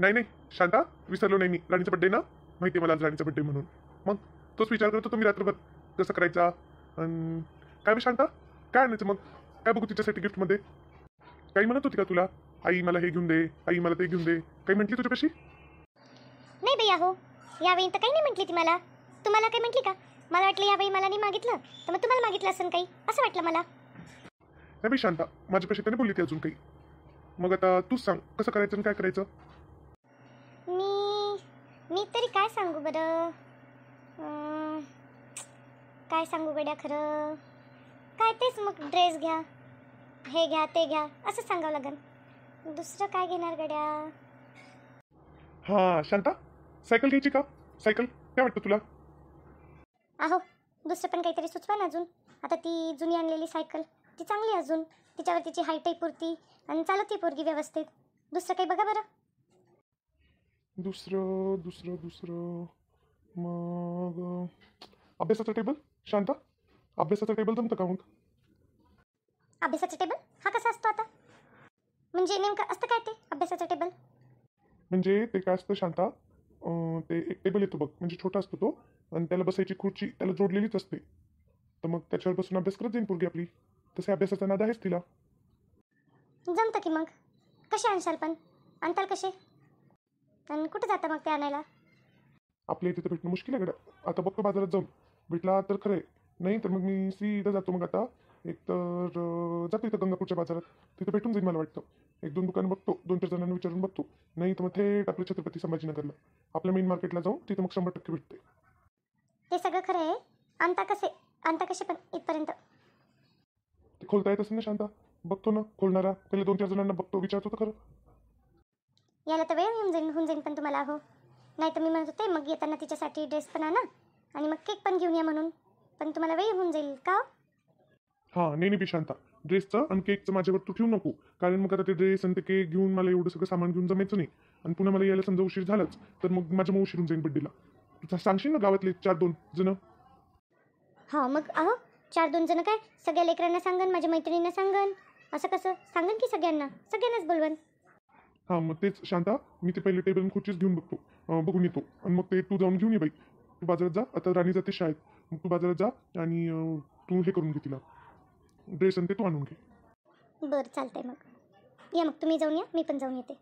नाही नाही शांता, विसरलो नाही मी. राणीचा बड्डे ना, माहिती आहे मला आज राणीचा बड्डे म्हणून. मग तोच विचार करत होतो मी रात्रभर कसं करायचा. काय बे शांता, काय आणायचं मग? काय बघू तिच्यासाठी गिफ्टमध्ये? काही म्हणत होती का तुला, आई मला हे घेऊन दे, आई मला ते घेऊन दे? काही म्हटली तुझ्यापाशी? नाही बाई आहो, यावेळी तर काही नाही म्हटली ती मला. तुम्हाला काही म्हटली का? मला वाटलं यावेळी मला नाही मागितलं तर मग तुम्हाला मागितलं असेल काही, असं वाटलं मला. नाही बाई शांता, माझ्यापाशी त्याने बोलली ती अजून काही. मग आता तूच सांग कसं करायचं आणि काय करायचं. मी मी तरी काय सांगू बरं? काय सांगू गड्या खरं? काय तेच मग ड्रेस घ्या, हे घ्या, ते घ्या असं सांगावं लागेल. दुसरं काय घेणार गड्या? हां शांता, सायकल घ्यायची का? सायकल काय वाटतं तुला? आहो, दुसरं पण काहीतरी सुचवा ना अजून. आता ती जुनी आणलेली सायकल ती चांगली अजून, तिच्यावर तिची हाईटही पुरती आणि चालती पोरगी व्यवस्थित. दुसरं काही बघा बरं. दुसरं दुसरं दुसरं मग अभ्यासाचा टेबल. शांता, अभ्यासाचा टेबल जमतं का मग? अभ्यासाचा टेबल हा कसा असतो आता? म्हणजे नेमकं असतं काय ते अभ्यासाचा टेबल? म्हणजे ते काय असतं शांता, ते एक टेबल येतो बघ, म्हणजे छोटा असतो तो, आणि त्याला बसायची खुर्ची त्याला जोडलेलीच असते. तर मग त्याच्यावर बसून अभ्यास करत जाईन पोरगी आपली. तसे अभ्यासाचा नाद आहेच तिला. जमतं की मग. कसे आणशाल पण? आणताल कसे? आणि कुठं जाता मग ते आणायला? आपल्या इथे तर भेटणं मुश्किल आहे गड्या. आता बघतो बाजारात जाऊन, भेटला तर खरं आहे, नाही तर मग मी सीधा जातो. मग आता एक तर जातो इथं गंगापूरच्या बाजारात, तिथं भेटून जाईल मला वाटतं. एक दोन दुकानं बघतो, दोन चार जणांना विचारून बघतो. नाही तर मग थेट आपल्या छत्रपती संभाजीनगरला, आपल्या मेन मार्केटला जाऊन तिथं मग 100% भेटते. ते सगळं खरं आहे. आणता कसे पण इथपर्यंत? ते खोलता येत असेल ना शांता, बघतो ना खोलणारा. पहिले दोन चार जणांना बघतो, विचारतो तर खरं. याला तर वेळ होऊन जाईल पण तुम्हाला. हो, नाही तर मी म्हणत होते मग येताना तिच्यासाठी ड्रेस पण आणा आणि मग केक पण घेऊन या म्हणून. पण तुम्हाला वेळ होऊन जाईल का? हां नाही नाही बी शांता, ड्रेसचं आणि केकचं माझ्यावर तू ठेवू नको. कारण मग आता ते ड्रेस आणि ते केक घेऊन मला एवढं सगळं सामान घेऊन जमायचं नाही. आणि पुन्हा मला यायला समजा उशीर झालाच तर मग माझ्या मग उशीर होऊन जाईल बड्डेला. तुझा सांगशील ना गावातले 4-2 जण? हा मग आहो, 4-2 जण काय, सगळ्या लेकरांना सांगन, माझ्या मैत्रिणींना सांगन. असं कसं सांगन की सगळ्यांनाच बोलवन. हां मग तेच शांता, मी ते पहिले टेबल खुर्चीच घेऊन बघतो, बघून येतो. आणि मग ते तू जाऊन घेऊन ये बाई. तू बाजारात जा, आता राणी जाते शाळेत. मग तू बाजारात जा आणि तू हे करून घे तिला, ड्रेस आणि ते तू आणून घे. बरं चालतंय मग. या मग तुम्ही जाऊन या, मी पण जाऊन येते.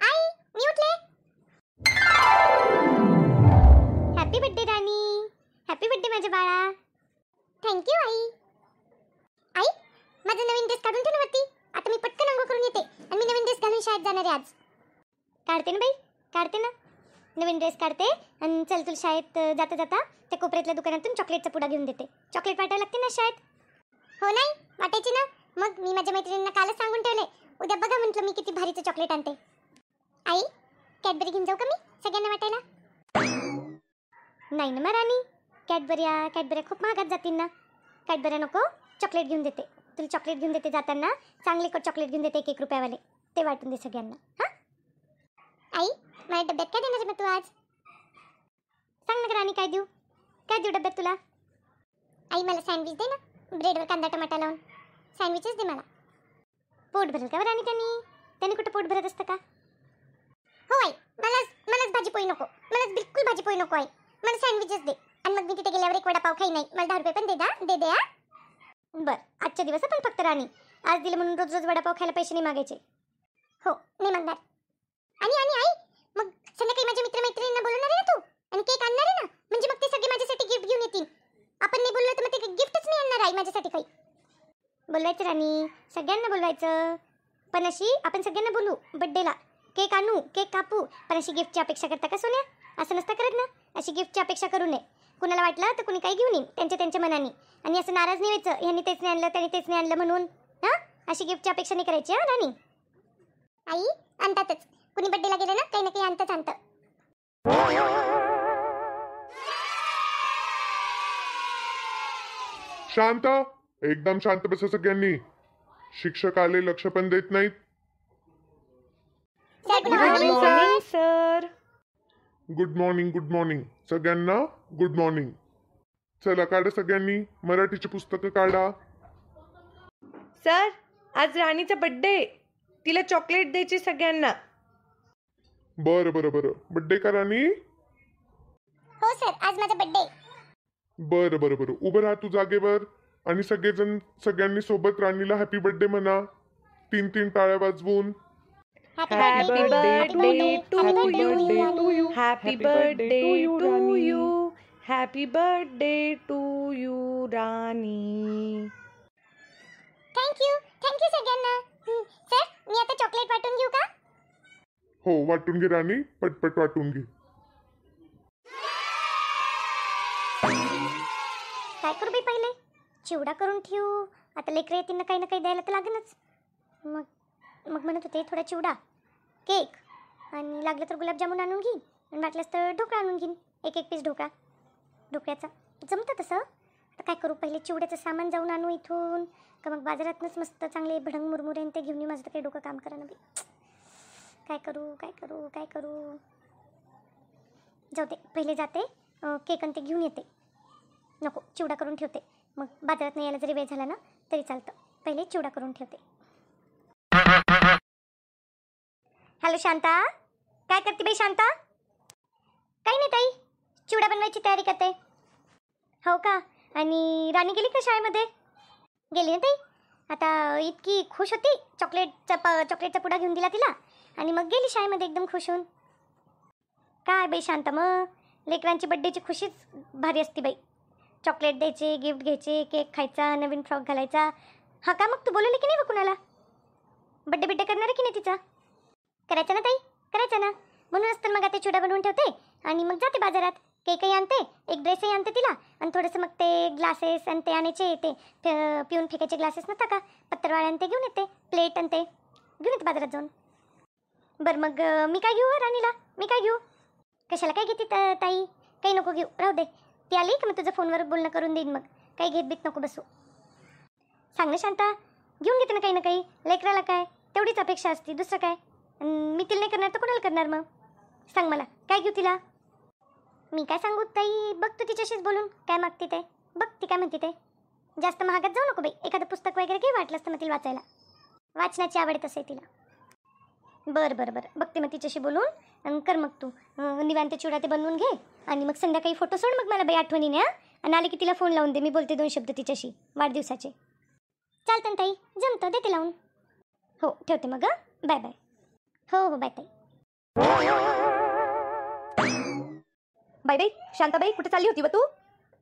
आई, मी उठले. हॅपी बर्थडे राणी. हॅपी बर्थडे माझ्या बाळा. थँक्यू आई. आई, माझा नवीन ड्रेस काढून ठेव वरती. आता मी पटकन अंघोळ करून येते आणि मी नवीन ड्रेस घालून शाळेत जाणार आहे आज. काढते ना बाई, काढते ना. नवीन ड्रेस काढते आणि चल तुला शाळेत जाता जाता त्या कोपऱ्यातल्या दुकानातून चॉकलेटचा पुडा घेऊन देते. चॉकलेट वाटायला लागते ना शाळेत. हो नाही वाटायची ना. मग मी माझ्या मैत्रिणींना कालच सांगून ठेवले, उद्या बघा म्हटलं मी किती भारीचं चॉकलेट आणते. आई, कॅडबरी घेऊन जाऊ का मी सगळ्यांना वाटायला? नाही ना मग राणी, कॅडबऱ्या खूप महागात जातील ना. कॅडबऱ्या नको, चॉकलेट घेऊन देते. तुला चॉकलेट घेऊन देते जाताना, चांगले चॉकलेट घेऊन देते 1-1 रुपयावाले. ते वाटून दे सगळ्यांना. हां आई, माझ्या डब्यात काय देणार मग तू आज? सांग ना राणी, काय देऊ डब्यात तुला? आई मला सँडविच दे ना, ब्रेडवर कांदा टमाटा लावून. सँडविचच दे मला. पोट भरेल का राणी त्याने कुठं पोट भरत असतं का? हो आई, मलाच भाजीपोळी नको, मलाच बिलकुल भाजीपोळी नको आई. मला सँडविचच दे. आणि मग मी तिथे गेल्यावर एक वडापाव खाई नाही. मला 10 रुपये पण दे हा. बरं, आजच्या दिवस पण फक्त राणी. आज दिलं म्हणून रोज रोज वडापाव खायला पैसे नाही मागायचे. हो नाही मागणार. आणि आई, मग संध्याकाळी माझ्या मित्रमैत्रिणींना बोलवणार आहे ना तू, आणि केक आणणार आहे ना, म्हणजे मग ते सगळे माझ्यासाठी गिफ्ट घेऊन येतील. आपण नाही बोललो तर मग ते गिफ्टच नाही आणणार आई माझ्यासाठी काही. बोलवायचं राणी, सगळ्यांना बोलवायचं. पण अशी आपण सगळ्यांना बोलू बड्डेला. केक आणू, केक कापू, पण अशी गिफ्टची अपेक्षा करता का सोन्या? असं नसतं करत ना. अशी गिफ्टची अपेक्षा करू नये. कुणाला वाटलं तर कुणी काही घेऊन येईल त्यांच्या मनाने, आणि असं नाराज नाही व्हायचं, ह्यांनी तेच नाही आणलं त्यांनी तेच नाही आणलं म्हणून. हां, अशी गिफ्टची अपेक्षा नाही करायची हां राणी. आई, आणतातच. कुणी बड्डेला गेलं ना काही ना काही आणतं. शांत, एकदम शांत बसा सगळ्यांनी. शिक्षक आले, लक्ष पण देत नाहीत. Good morning sir. Good morning सगळ्यांना, गुड मॉर्निंग. चला काढा सगळ्यांनी मराठीची पुस्तकं काढा. सर, आज राणीचा बड्डे, तिला चॉकलेट द्यायची सगळ्यांना. बरं बरं बरं, बड्डे का राणी? हो सर, आज माझा बड्डे. बरं बरं बरं, उभं राहा तू जागेवर आणि सगळ्यांनी सोबत राणीला हॅपी बर्थडे म्हणा. 3 टाळ्या वाजवून. Happy birthday to you, happy birthday to you, happy birthday to you Rani. Thank you सगळ्यांना. सर, मी आता चॉकलेट वाटून घेऊ का? हो, वाटून घे राणी, पटपट वाटून घे. काय करू बाई, पहिले चिवडा करून ठेवू. आता लेकरं येतील ना, काही ना काही द्यायला तर लागेलच. मग मग म्हणत होते थोडा चिवडा, केक आणि लागलं तर गुलाबजामुन आणून घेईन आणि वाटलंच तर ढोकळा आणून घेईन. एक पीस ढोकळ्याचा जमतं तसं. आता काय करू, पहिले चिवड्याचं सामान जाऊन आणू इथून का मग बाजारातनंच मस्त चांगले भडंग मुरमुरे ते घेऊन येऊ. माझं तर काही डोकं काम करा ना बाई. काय करू. जाऊ दे, पहिले जाते केक आणि ते घेऊन येते. नको, चिवडा करून ठेवते. मग बाजारात नाही यायला जरी वेळ झाला ना तरी चालतं. पहिले चिवडा करून ठेवते. हॅलो शांता, काय करते बाई शांता? काही नाही ताई, चिवडा बनवायची तयारी करते. हो का? आणि राणी गेली का शाळेमध्ये? गेली ना ताई. आता इतकी खुश होती, चॉकलेटचा पुडा घेऊन दिला तिला आणि मग गेली शाळेमध्ये एकदम खुश होऊन. काय बाई शांता, मग लेकरांची बड्डेची खुशीच भारी असते बाई. चॉकलेट द्यायचे, गिफ्ट घ्यायचे, केक खायचा, नवीन फ्रॉक घालायचा. हा का, मग तू बोलवली की नाही बा कुणाला? बड्डे करणार आहे की नाही तिचा? करायचं ना ताई, करायचं ना. म्हणूनच तर मग आता चिवडा बनवून ठेवते आणि मग जाते बाजारात. केकही आणते, एक ड्रेसही आणते तिला आणि थोडंसं मग ते ग्लासेस आणि ते आणायचे, ते पिऊन फेकायचे ग्लासेस नसता का पत्तरवाळे, आणि ते घेऊन येते. प्लेट आणि ते घेऊन येते बाजारात जाऊन. बरं मग मी काय घेऊ राणीला? मी काय घेऊ? कशाला काय घेते ताई? काही नको घेऊ, राहू दे. ती आली की मग तुझं फोनवर बोलणं करून देईन. मग काही घेत बीत नको बसू. सांग ना शांता, घेऊन घेते ना काही ना काही. लेकराला काय तेवढीच अपेक्षा असते, दुसरं काय. मी तिला नाही करणार तर कोणाला करणार? मग सांग मला, काय घेऊ तिला? मी काय सांगू ताई, बघ तू तिच्याशीच बोलून काय मागते ते. बघ ती काय म्हणते ते. जास्त महागात जाऊ नको बाई. एखादं पुस्तक वगैरे घे, वाटलं असतं मग तिला वाचायला. वाचनाची आवड तसं आहे तिला. बरं बघते मग तिच्याशी बोलून. आणि कर मग तू निवांत चिवडा ते बनवून घे आणि मग संध्याकाळी फोटो सोड मग मला बाई आठवणीने. आणि आले की तिला फोन लावून दे, मी बोलते 2 शब्द तिच्याशी वाढदिवसाचे. चालतं ना ताई, जमतं, देते लावून. हो, ठेवते मग. Bye bye. हो बाय ताई. बाई शांताबाई, कुठे चालली होती व तू?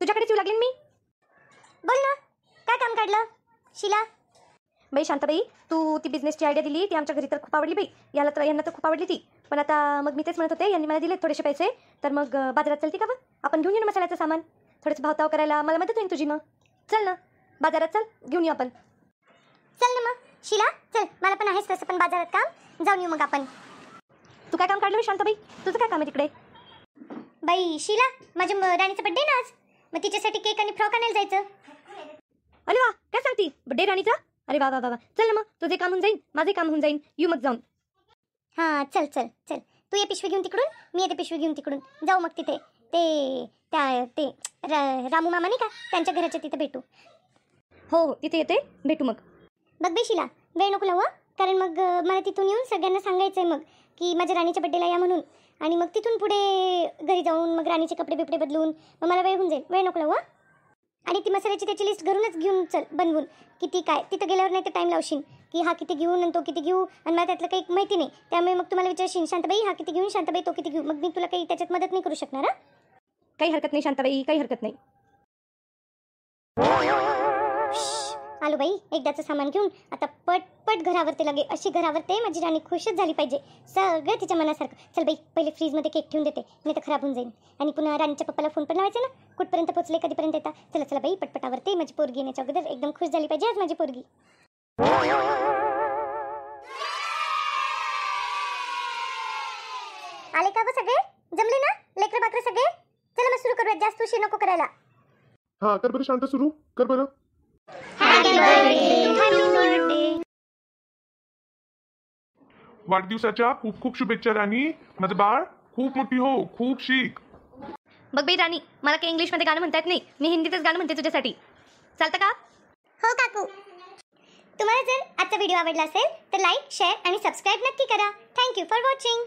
तुझ्याकडेच येऊ लागली मी. बोल ना, काय काम काढलं शिला? बाई शांताबाई, तू ती बिझनेसची आयडिया दिली ती आमच्या घरी तर खूप आवडली बाई. यांना तर खूप आवडली ती. पण आता मग मी तेच म्हणत होते, यांनी मला दिले थोडेसे पैसे, तर मग बाजारात चलती का? आपण घेऊन येऊ ना मसाल्याचं सामान. थोडंसं भावताव करायला मला मदत होईल तुझी. मग चल ना बाजारात, चल घेऊन येऊ आपण. चल ना मग शिला, चल. मला पण आहेच तसं पण बाजारात काम, जाऊन येऊ मग आपण. तू काय काम काढलं मी शांताबाई? तुझं काय काम आहे तिकडे? बाई शिला, माझ्या राणीचा बड्डे ना आज, मग तिच्यासाठी केक आणि फ्रॉक आणायला जायचं. अरे वा, काय सांगती, बड्डे राणीचा? अरे वा वा वा, चल ना मग, तुझे काम होऊन जाईल, माझे काम होऊन जाईल. येऊ मग जाऊन. हां चल. तू ये पिशवी घेऊन तिकडून, मी येते पिशवी घेऊन तिकडून. जाऊ मग तिथे ते रामू मामा नाही का, त्यांच्या घराच्या तिथे भेटू. हो, तिथे येते, भेटू मग. बघ बाई शिला, वेळ नको लावू, कारण मग मला तिथून येऊन सगळ्यांना सांगायचं आहे मग की माझ्या राणीच्या बड्डेला या म्हणून. आणि मग तिथून पुढे घरी जाऊन मग राणीचे कपडे बिपडे बदलून मग मला वेळ होऊन जाईल. वेळ नको लावू. आणि ती मसाल्याची त्याची लिस्ट घरूनच घेऊन चल बनवून, किती काय. तिथं गेल्यावर नाही तर टाईम लावशील की हा किती घेऊन आणि तो किती घेऊ, आणि मला त्यातलं काही माहिती नाही. त्यामुळे मग तुम्हाला विचारशील, शांताबाई हा किती घेऊन, शांताबाई तो किती घेऊ. मग मी तुला काही त्याच्यात मदत नाही करू शकणार. काही हरकत नाही शांताबाई, काही हरकत नाही. आलो बाई एकदाचं सामान घेऊन. आता पट घरावरते लगे, अशी घरावरते माझी राणी खुशच झाली पाहिजे, सगळं तिच्या मनासारखं. चल बाई, पहिले फ्रीजमध्ये केक ठेवून देते, नाही तर खराब होऊन जाईल. आणि पुन्हा राणीच्या पप्पाला फोन पण लावायचा ना, कुठपर्यंत पोचले, कधीपर्यंत येता. चला बाई, पटपटावरते. माझी पोरगी येण्याच्या अगोदर एकदम खुश झाली पाहिजे आज माझी पोरगी. आले का व सगळे? जमले ना लेकर बाकर सगळे? चला मग सुरू करूया, जास्त उशीर नको करायला. हा कर बरं शांत, सुरू कर बरं. वाढदिवसाच्या खूप खूप शुभेच्छा राणी. माझं बाळ खूप मोठी हो, खूप शिक. बघ बाई राणी, मला काही इंग्लिशमध्ये गाणं म्हणता येत नाही, मी हिंदीतच गाणं म्हणते तुझ्यासाठी. चालतं का? हो काकू, तुम्हाला आजचा व्हिडिओ आवडला असेल तर लाईक शेअर आणि सबस्क्राईब नक्की करा. Thank you for watching.